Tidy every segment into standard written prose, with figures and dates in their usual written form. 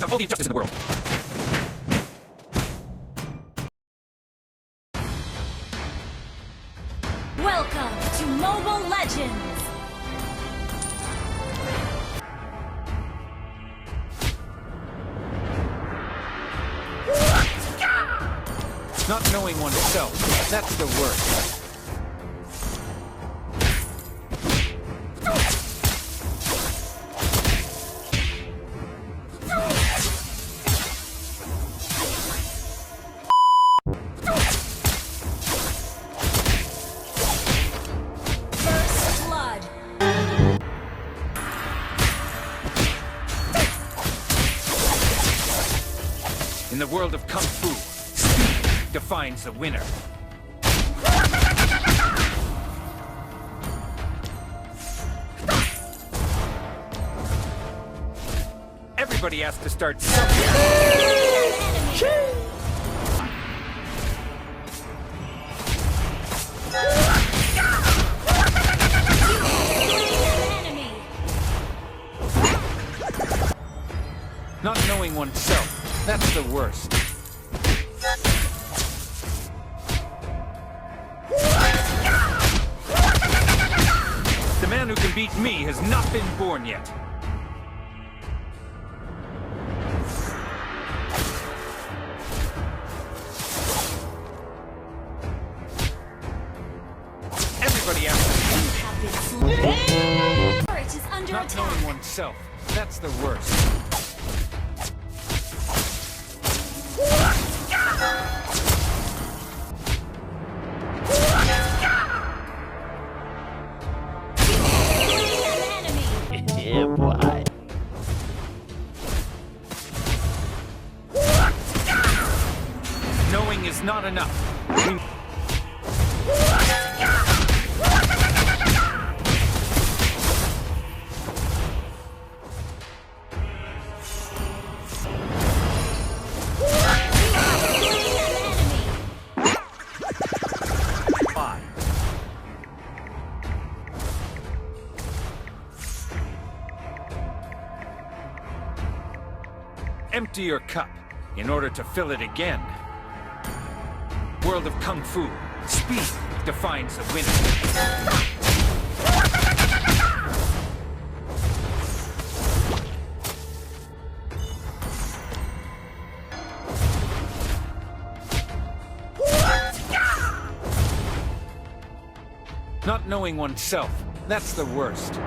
stop all the injustice in the world. Welcome to Mobile Legends! Not knowing oneself, that's the worst. First blood. In the world of Kung Fu, speed defines the winner. Everybody has to start somewhere. Enemy. Not knowing oneself, that's the worst. The man who can beat me has not been born yet. Everybody has to Have been slain. Turret is under not attack. knowing oneself, that's the worst. An enemy. Yeah, boy. Knowing is not enough. We Five. Empty your cup in order to fill it again. World of Kung Fu, speed defines the winner. Not knowing oneself, that's the worst.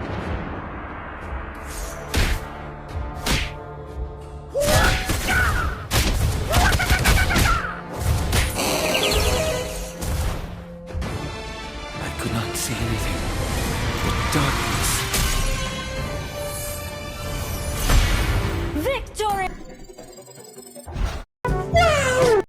I could not see anything but darkness. Victory!